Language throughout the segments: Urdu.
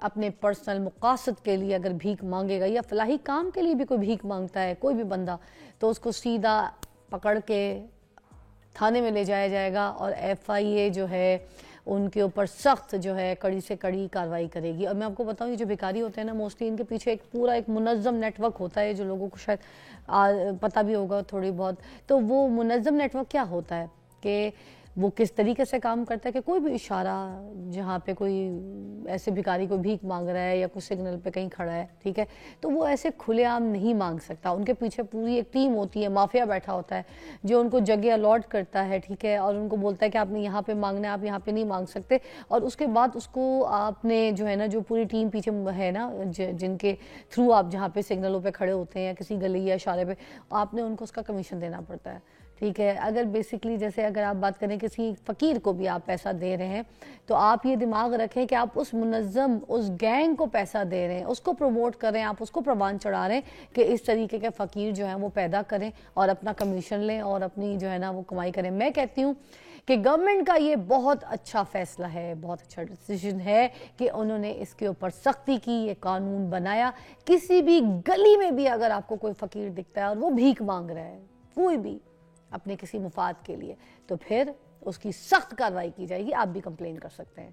اپنے پرسنل مقاصد کے لیے اگر بھیک مانگے گا یا فلاحی کام کے لیے بھی کوئی بھیک مانگتا ہے کوئی بھی بندہ، تو اس کو سیدھا پکڑ کے تھانے میں لے جایا جائے گا اور ایف آئی اے جو ہے ان کے اوپر سخت جو ہے کڑی سے کڑی کارروائی کرے گی۔ اور میں آپ کو بتاؤں یہ جو بھکاری ہوتے ہیں نا موسٹلی ان کے پیچھے ایک پورا ایک منظم نیٹ ورک ہوتا ہے جو لوگوں کو شاید پتہ بھی ہوگا تھوڑی بہت۔ تو وہ منظم نیٹ ورک کیا ہوتا ہے کہ وہ کس طریقے سے کام کرتا ہے کہ کوئی بھی اشارہ جہاں پہ کوئی ایسے بھکاری کوئی بھیک مانگ رہا ہے یا کوئی سگنل پہ کہیں کھڑا ہے، ٹھیک ہے، تو وہ ایسے کھلے عام نہیں مانگ سکتا۔ ان کے پیچھے پوری ایک ٹیم ہوتی ہے، مافیا بیٹھا ہوتا ہے جو ان کو جگہ الاٹ کرتا ہے، ٹھیک ہے، اور ان کو بولتا ہے کہ آپ نے یہاں پہ مانگنا ہے، آپ یہاں پہ نہیں مانگ سکتے۔ اور اس کے بعد اس کو آپ نے جو ہے نا جو پوری ٹیم پیچھے ہے نا جن کے تھرو آپ جہاں پہ سگنلوں پہ کھڑے ہوتے ہیں یا کسی گلی یا اشارے پہ، آپ نے ان کو اس کا کمیشن دینا پڑتا ہے، ٹھیک ہے۔ اگر بیسکلی جیسے اگر آپ بات کریں کسی فقیر کو بھی آپ پیسہ دے رہے ہیں تو آپ یہ دماغ رکھیں کہ آپ اس منظم اس گینگ کو پیسہ دے رہے ہیں، اس کو پروموٹ کر رہے ہیں، آپ اس کو پروان چڑھا رہے ہیں کہ اس طریقے کے فقیر جو ہیں وہ پیدا کریں اور اپنا کمیشن لیں اور اپنی جو ہے نا وہ کمائی کریں۔ میں کہتی ہوں کہ گورنمنٹ کا یہ بہت اچھا فیصلہ ہے، بہت اچھا ڈیسیژن ہے کہ انہوں نے اس کے اوپر سختی کی، یہ قانون بنایا۔ کسی بھی گلی میں بھی اگر آپ کو کوئی فقیر دکھتا ہے اور وہ بھیک مانگ رہا ہے کوئی بھی اپنے کسی مفاد کے لیے، تو پھر اس کی سخت کارروائی کی جائے گی، آپ بھی کمپلین کر سکتے ہیں۔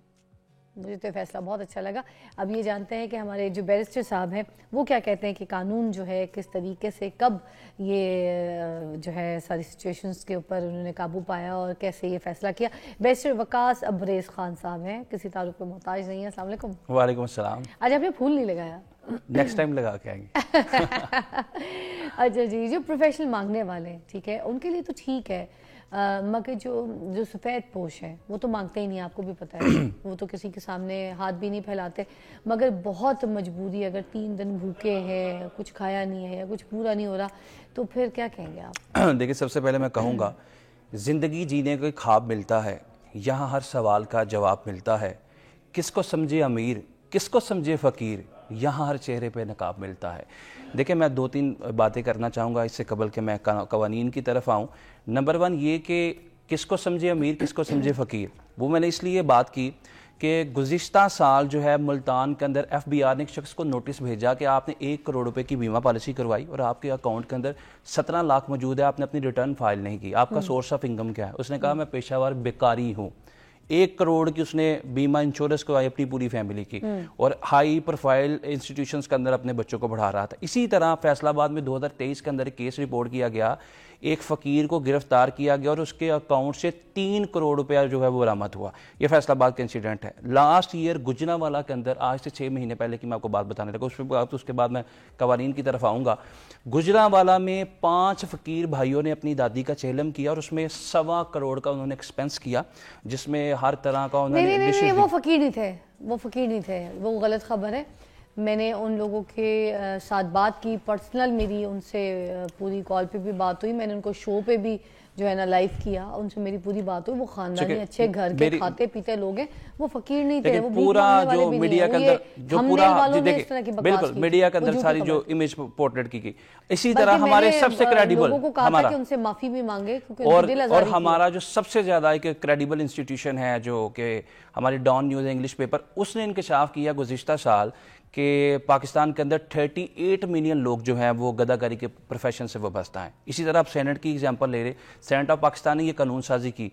مجھے تو یہ فیصلہ بہت اچھا لگا۔ اب یہ جانتے ہیں کہ ہمارے جو بیرسٹر صاحب ہیں وہ کیا کہتے ہیں کہ قانون جو ہے کس طریقے سے کب یہ جو ہے ساری سچویشنز کے اوپر انہوں نے قابو پایا اور کیسے یہ فیصلہ کیا۔ بیرسٹر وقاص ابریز خان صاحب ہیں، کسی تعلق پہ محتاج نہیں ہیں۔ السلام علیکم۔ وعلیکم السلام۔ آج آپ نے پھول نہیں لگایا؟ نیکسٹ ٹائم لگا کے آئیں گے۔ اچھا جی، جو پروفیشنل مانگنے والے ہیں ٹھیک ہے ان کے لیے تو ٹھیک ہے، مگر جو سفید پوش ہیں وہ تو مانگتے ہی نہیں، آپ کو بھی پتہ ہے، وہ تو کسی کے سامنے ہاتھ بھی نہیں پھیلاتے۔ مگر بہت مجبوری، اگر 3 دن بھوکے ہیں، کچھ کھایا نہیں ہے یا کچھ پورا نہیں ہو رہا، تو پھر کیا کہیں گے آپ؟ دیکھیں سب سے پہلے میں کہوں گا زندگی جینے کا خواب ملتا ہے، یہاں ہر سوال کا جواب ملتا ہے۔ کس کو سمجھے امیر، کس کو سمجھے فقیر، یہاں ہر چہرے پہ نقاب ملتا ہے۔ دیکھیں میں 2-3 باتیں کرنا چاہوں گا اس سے قبل کہ میں قوانین کی طرف آؤں۔ نمبر 1 یہ کہ کس کو سمجھے امیر، کس کو سمجھے فقیر، وہ میں نے اس لیے بات کی کہ گزشتہ سال جو ہے ملتان کے اندر ایف بی آر نے ایک شخص کو نوٹس بھیجا کہ آپ نے 1 کروڑ روپے کی بیمہ پالیسی کروائی اور آپ کے اکاؤنٹ کے اندر 17 لاکھ موجود ہے، آپ نے اپنی ریٹرن فائل نہیں کی، آپ کا سورس آف انکم کیا ہے؟ اس نے کہا میں پیشہ ور بیکاری ہوں۔ 1 کروڑ کی اس نے بیمہ انشورنس کروائی اپنی پوری فیملی کی اور ہائی پروفائل انسٹیٹیوشنز کے اندر اپنے بچوں کو پڑھا رہا تھا۔ اسی طرح فیصل آباد میں 2023 کے اندر ایک کیس رپورٹ کیا گیا، ایک فقیر کو گرفتار کیا گیا اور اس کے اکاؤنٹ سے 3 کروڑ روپیہ جو ہے وہ برآمد ہوا۔ یہ فیصل آباد کا انسیڈنٹ ہے۔ لاسٹ ایئر گجرانوالہ کے اندر آج سے 6 مہینے پہلے کی میں آپ کو بات بتانے لگا، اس کے بعد میں قوانین کی طرف آؤں گا۔ گجرانوالہ میں 5 فقیر بھائیوں نے اپنی دادی کا چہلم کیا اور اس میں 1.25 کروڑ کا انہوں نے ایکسپینس کیا، جس میں ہر طرح کا انہوں نے نہیں وہ فقیر نہیں تھے، وہ فقیر نہیں تھے، وہ غلط خبر ہے۔ میں نے ان لوگوں کے ساتھ بات کی، پرسنل میری ان سے پوری کال پہ بھی بات ہوئی، میں نے ان کو شو پہ بھی جو ہے نا لائیو کیا، ان سے میری پوری بات ہوئی۔ وہ خاندانی اچھے گھر کے کھاتے پیتے لوگ ہیں، وہ فقیر نہیں تھے، وہ پورا جو میڈیا کے اندر جو پورا بالکل میڈیا کے اندر ساری جو امیج پورٹریٹ کی گئی، اسی طرح ہمارے سب سے کریڈیبل لوگوں کو کہا تھا کہ ان سے معافی بھی مانگے اور ہمارا جو سب سے زیادہ ایک کریڈیبل انسٹیٹیوشن ہے جو کہ ہماری ڈان نیوز انگلش پیپر، اس نے انکشاف کیا گزشتہ سال کہ پاکستان کے اندر 38 ملین لوگ جو ہیں وہ گداکاری کے پروفیشن سے وابستہ ہیں۔ اسی طرح آپ سینٹ کی ایگزامپل لے رہے، سینٹ آف پاکستان نے یہ قانون سازی کی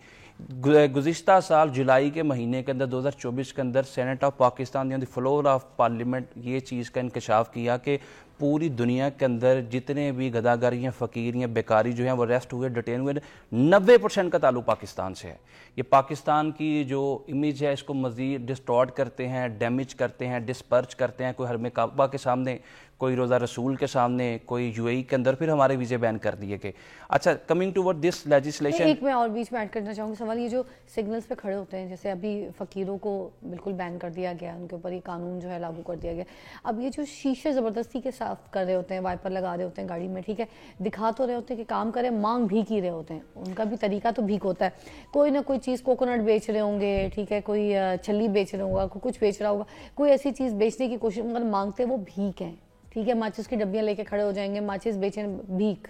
گزشتہ سال جولائی کے مہینے کے اندر 2024 کے اندر سینٹ آف پاکستان نے فلور آف پارلیمنٹ یہ چیز کا انکشاف کیا کہ پوری دنیا کے اندر جتنے بھی گداگاری ہیں، فقیر ہیں، بیکاری جو ہیں وہ ریسٹ ہوئے، ڈیٹین ہوئے، 90% کا تعلق پاکستان سے ہے۔ یہ پاکستان کی جو امیج ہے اس کو مزید ڈسٹارٹ کرتے ہیں، ڈیمیج کرتے ہیں، ڈسپرچ کرتے ہیں، کوئی حرم کعبہ کے سامنے، کوئی روزہ رسول کے سامنے، کوئی یو اے ای کے اندر، پھر ہمارے ویزے بین کر دیے گئے۔ اچھا coming toward this legislation, ایک میں اور بیچ میں ایڈ کرنا چاہوں گا سوال، یہ جو سگنلز پہ کھڑے ہوتے ہیں جیسے ابھی فقیروں کو بالکل بین کر دیا گیا، ان کے اوپر یہ قانون جو ہے لاگو کر دیا گیا، اب یہ جو شیشے زبردستی کے صاف کر رہے ہوتے ہیں، وائپر لگا رہے ہوتے ہیں گاڑی میں، ٹھیک ہے، دکھا تو رہے ہوتے ہیں کہ کام کریں، مانگ بھیک ہی رہے ہوتے ہیں، ان کا بھی طریقہ تو بھیک ہوتا ہے، کوئی نہ کوئی چیز کوکونٹ بیچ رہے ہوں گے، ٹھیک ہے، کوئی چھلی بیچ رہا ہوگا، کوئی کچھ بیچ رہا ہوگا، کوئی ایسی چیز بیچنے کی کوشش، مگر مانگتے وہ بھیک ہیں، ٹھیک ہے، ماچس کی ڈبیاں لے کے کھڑے ہو جائیں گے، ماچس بیچیں بھیک،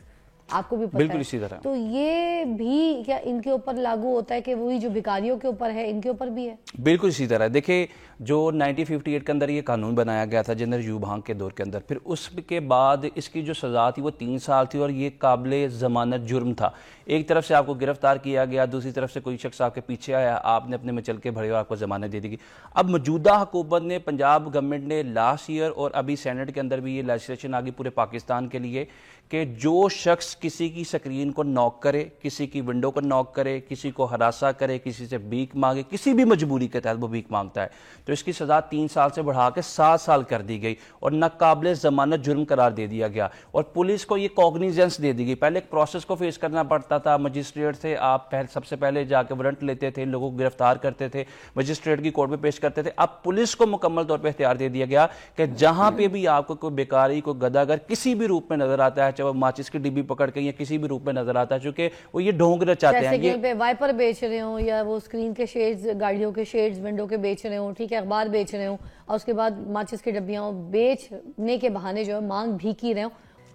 آپ کو بھی پتہ بالکل اسی طرح ہے، تو یہ بھی کیا ان کے اوپر لاگو ہوتا ہے کہ وہی جو بھکاریوں کے اوپر ہے ان کے اوپر بھی ہے؟ بالکل اسی طرح۔ دیکھیں جو 1958 کے اندر یہ قانون بنایا گیا تھا جنرل ایوب ہانگ کے دور کے اندر، پھر اس کے بعد اس کی جو سزا تھی وہ 3 سال تھی اور یہ قابل ضمانت جرم تھا. ایک طرف سے آپ کو گرفتار کیا گیا، دوسری طرف سے کوئی شخص آپ کے پیچھے آیا، آپ نے اپنے میں چل کے بھرے اور آپ کو ضمانت دے دی گئی. اب موجودہ حکومت نے، پنجاب گورنمنٹ نے لاسٹ ایئر اور ابھی سینٹ کے اندر بھی یہ لیجسلیشن آ گئی پورے پاکستان کے لیے کہ جو شخص کسی کی سکرین کو ناک کرے، کسی کی ونڈو کو ناک کرے، کسی کو ہراساں کرے، کسی سے بھیک مانگے، کسی بھی مجبوری کے تحت وہ بھیک مانگتا ہے تو اس کی سزا 3 سال سے بڑھا کے 7 سال کر دی گئی اور ناقابل ضمانت جرم قرار دے دیا گیا. اور پولیس کو یہ کوگنیزنس دے دی گئی. پہلے ایک پروسیس کو فیس کرنا پڑتا تھا، مجسٹریٹ سے آپ سب سے پہلے جا کے وارنٹ لیتے تھے، لوگوں کو گرفتار کرتے تھے، مجسٹریٹ کی کورٹ میں پیش کرتے تھے. اب پولیس کو مکمل طور پہ اختیار دے دیا گیا کہ جہاں پہ بھی آپ کو کوئی بیکاری، کوئی گداگر کسی بھی روپ میں نظر آتا ہے، چاہے وہ ماچس کی ڈبی پکڑ کے یا کسی بھی روپ میں نظر آتا ہے، چونکہ وہ یہ ڈھونگ رچاتے ہیں، جیسے کہ وائپر بیچ رہے ہوں یا وہ اسکرین کے شیڈز، گاڑیوں کے شیڈز ونڈو کے بیچ رہے ہوں، ٹھیک ہے، اخبار بیچ رہے ہوں اور اس کے بعد ماچس کی ڈبیاں بیچنے کے بہانے جو ہے مانگ بھیکی رہے ہوں.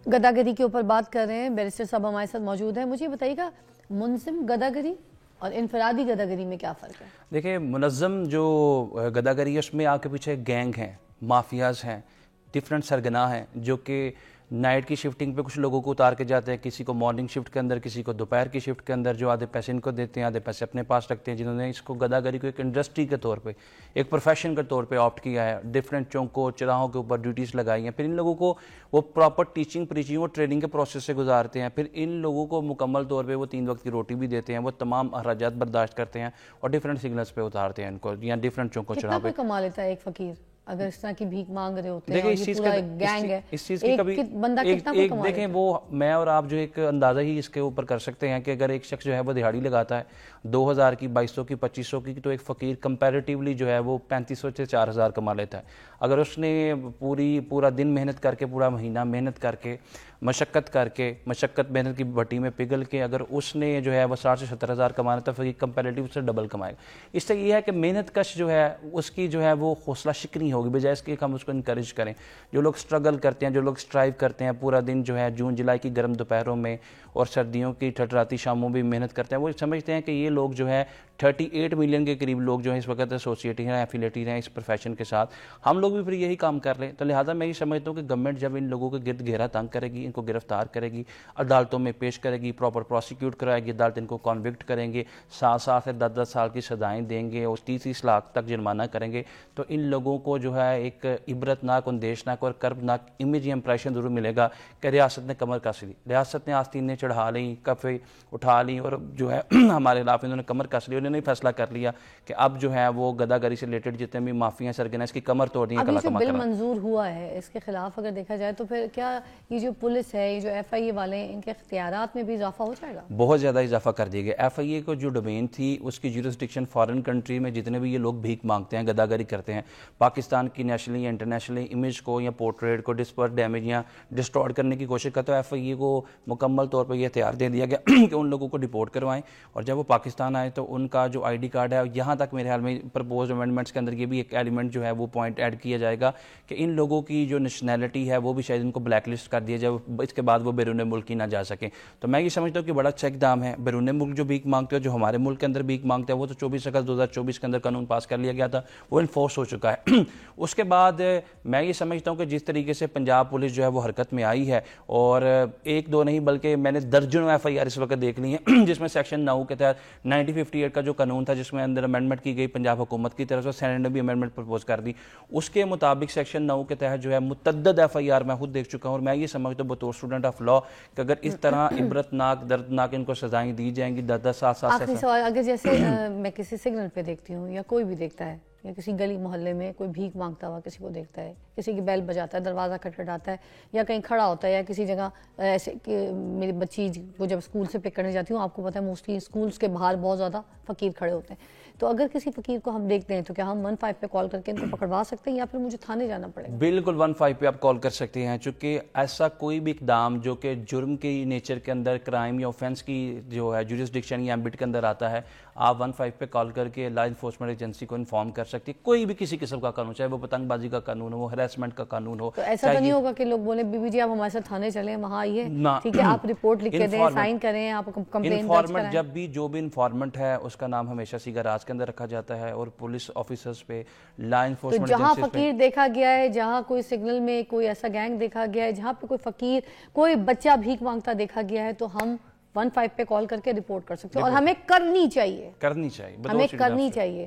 گداگری کے اوپر بات کر رہے ہیں، بیرسٹر صاحب ہمارے ساتھ موجود ہیں. مجھے بتائیے گا منظم گداگری اور انفرادی گداگری میں کیا فرق ہے؟ دیکھیں، منظم جو گداگری ہے اس میں آپ کے پیچھے گینگ ہیں، مافیاز ہیں، ڈفرینٹ سرگناہ ہیں جو کہ نائٹ کی شفٹنگ پہ کچھ لوگوں کو اتار کے جاتے ہیں، کسی کو مارننگ شفٹ کے اندر، کسی کو دوپہر کی شفٹ کے اندر، جو آدھے پیسے ان کو دیتے ہیں، آدھے پیسے اپنے پاس رکھتے ہیں، جنہوں نے اس کو گداگری کو ایک انڈسٹری کے طور پہ، ایک پروفیشن کے طور پہ آپٹ کیا ہے. ڈفرینٹ چوکوں چراہوں کے اوپر ڈیوٹیز لگائی ہیں. پھر ان لوگوں کو وہ پراپر ٹیچنگ پریچنگ اور ٹریننگ کے پروسیس سے گزارتے ہیں. پھر ان لوگوں کو مکمل طور پہ وہ 3 وقت کی روٹی بھی دیتے ہیں، وہ تمام اخراجات برداشت کرتے ہیں اور ڈفرینٹ سگنلز پہ اتارتے ہیں ان کو، یا ڈفرینٹ چوکوں چراہوں پہ. کتنا کما لیتا ہے ایک فقیر اگر اس طرح کی بھیک مانگ رہے ہوتے ہیں اور یہ پورا ایک گینگ ہے؟ اس چیز کی کبھی بندہ کتنا کما لیتا ہے؟ دیکھیں، وہ میں اور آپ جو ایک اندازہ ہی اس کے اوپر کر سکتے ہیں کہ اگر ایک شخص جو ہے وہ دہاڑی لگاتا ہے 2000 کی، 2200 کی، 2500 کی، تو ایک فقیر کمپیریٹیولی جو ہے وہ 3500 سے 4000 کما لیتا ہے. اگر اس نے پورا دن محنت کر کے، پورا مہینہ محنت کر کے، مشقت محنت کی بھٹی میں پگھل کے اگر اس نے جو ہے وہ 60 سے 70 ہزار کمانا تھا، پھر کمپیریٹیو سے ڈبل کمائے گا. اس سے یہ ہے کہ محنت کش جو ہے اس کی جو ہے وہ حوصلہ شکنی ہوگی، بجائے اس کے ہم اس کو انکریج کریں. جو لوگ سٹرگل کرتے ہیں، جو لوگ سٹرائیو کرتے ہیں، پورا دن جو ہے جون جولائی کی گرم دوپہروں میں اور سردیوں کی ٹھٹراتی شاموں بھی محنت کرتے ہیں، وہ سمجھتے ہیں کہ یہ لوگ جو ہے 38 ملین کے قریب لوگ جو ہیں اس وقت ایسوسیٹی ہیں، ایفیلیٹی ہیں اس پروفیشن کے ساتھ. ہم لوگ بھی پھر یہی کام کر لیں. تو لہٰذا میں یہ سمجھتا ہوں کہ گورنمنٹ جب ان لوگوں کے گرد گھیرا تنگ کرے گی، ان کو گرفتار کرے گی، عدالتوں میں پیش کرے گی، پراپر پروسیکیوٹ کرائے گی، عدالت ان کو کنوکٹ کریں گے، 7 سال سے 10 سال کی سزائیں دیں گے اور 30 لاکھ تک جرمانہ کریں گے، تو ان لوگوں کو جو ہے ایک عبرتناک، اندیشناک اور کربناک امیج یا امپریشن ضرور ملے گا کہ ریاست نے کمر کس لی، ریاست نے آستینیں چڑھا لیں، کفے اٹھا لیں اور جو ہے ہمارے خلاف انہوں نے کمر کس لی. انہوں نے فیصلہ کر لیا کہ اب جو ہے وہ گداگری سے ریلیٹڈ جتنے بھی مافیا سرگنا اس کی کمر توڑ دیں. ابھی جو بل منظور ہوا ہے اس کے خلاف اگر دیکھا جائے تو پھر کیا یہ جو پولیس ہے، یہ جو ایف آئی اے والے ہیں، ان کے اختیارات میں بھی اضافہ ہو جائے گا؟ بہت زیادہ اضافہ کر دیا گیا. ایف آئی اے کو جو ڈومین تھی اس کی جورسڈکشن فارن کنٹری میں جتنے بھی یہ لوگ بھیک مانگتے ہیں، گداگری کرتے ہیں، پاکستان کی نیشنلی یا انٹرنیشنلی امیج کو یا پورٹریٹ کو ڈسپر ڈیمیج یا ڈسٹارٹ کرنے کی کوشش کرتا ہے. ایف آئی اے کو مکمل طور پر یہ اختیار دے دیا گیا کہ ان لوگوں کو ڈپورٹ کروائیں اور جب وہ پاکستان آئے تو ان کا جو آئی ڈی کارڈ ہے، یہاں تک میرے خیال میں پرپوز امینڈمنٹس کے اندر یہ بھی ایک ایلیمنٹ جو ہے وہ پوائنٹ ایڈ کیا جائے گا کہ ان لوگوں کی جو نیشنلٹی ہے وہ بھی شاید ان کو بلیک لسٹ کر دیا جائے، اس کے بعد وہ بیرون ملک ہی نہ جا سکیں. تو میں یہ سمجھتا ہوں کہ بڑا اچھا اقدام ہے. بیرون ملک جو بھیک مانگتے ہیں، جو ہمارے ملک کے اندر بھیک مانگتے ہیں، وہ تو 24 اگست 2024 کے اندر قانون پاس کر لیا گیا تھا، وہ انفورس ہو چکا ہے. اس کے بعد میں یہ سمجھتا ہوں کہ جس طریقے سے پنجاب پولیس جو ہے وہ حرکت میں آئی ہے اور 1-2 نہیں بلکہ میں نے درجنوں ایف آئی آر اس وقت دیکھ لی ہیں جس میں سیکشن 9 کے تحت 1958 کا جو قانون تھا جس میں اندر امینڈمنٹ کی گئی پنجاب حکومت کی طرف سے، سینٹ نے بھی امینڈمنٹ پرپوز کر دی، اس کے مطابق سیکشن 9 کے تحت جو ہے متعدد ایف آئی آر میں خود دیکھ چکا ہوں. اور میں یہ سمجھتا ہوں بطور اسٹوڈنٹ آف لا کہ اگر اس طرح عبرتناک دردناک ان کو سزائیں دی جائیں گی 10-10 سال آخری سوال، اگر جیسے میں کسی سگنل پہ دیکھتی ہوں یا کوئی بھی دیکھتا ہے یا کسی گلی محلے میں کوئی بھیک مانگتا ہوا کسی کو دیکھتا ہے، کسی کی بیل بجاتا ہے، دروازہ کھٹکھٹاتا ہے یا کہیں کھڑا ہوتا ہے یا کسی جگہ ایسے کہ میری بچی کو جب اسکول سے پک کرنے جاتی ہوں، آپ کو پتہ ہے موسٹلی اسکولس کے باہر بہت زیادہ فقیر کھڑے ہوتے ہیں، تو اگر کسی فقیر کو ہم دیکھتے ہیں تو کیا ہم 15 پہ کال کر کے ان کو پکڑوا سکتے ہیں یا پھر مجھے تھانے جانا پڑے گا؟ بالکل 15 پہ آپ کال کر سکتے ہیں، چونکہ ایسا کوئی بھی اقدام جو کہ جرم کی نیچر کے اندر، کرائم یا اوفینس کی جو ہے جورسڈکشن یا ایمبٹ کے اندر آتا ہے، آپ 15 پہ کال کر کے لا انفورسمنٹ ایجنسی کو انفارم کر سکتے ہیں. کوئی بھی کسی قسم کا قانون, چاہے وہ پتنگ بازی کا قانون ہو, وہ ہراسمنٹ کا قانون ہو. تو ایسا تو نہیں ہوگا کہ لوگ بولیں بی بی جی آپ ہمارے ساتھ تھانے چلیں, وہاں آئیے, ٹھیک ہے آپ رپورٹ لکھ کے دیں, سائن کریں, آپ کمپلین درج انفارمنٹ کرائیں. جب بھی جو بھی انفارمنٹ ہے اس کا نام ہمیشہ سیگا راز کے اندر رکھا جاتا ہے, اور پولیس آفیسرز پہ, لا تو انفورسمنٹ جہاں ایجنسیز پہ. فقیر دیکھا گیا ہے, جہاں کوئی سگنل میں کوئی ایسا گینگ دیکھا گیا ہے, جہاں پہ کوئی فقیر, کوئی بچہ بھیک مانگتا دیکھا گیا ہے, تو ہم 15 پہ کال کر کے رپورٹ کر سکتے ہیں, اور ہمیں کرنی چاہیے, کرنی چاہیے, ہمیں کرنی چاہیے.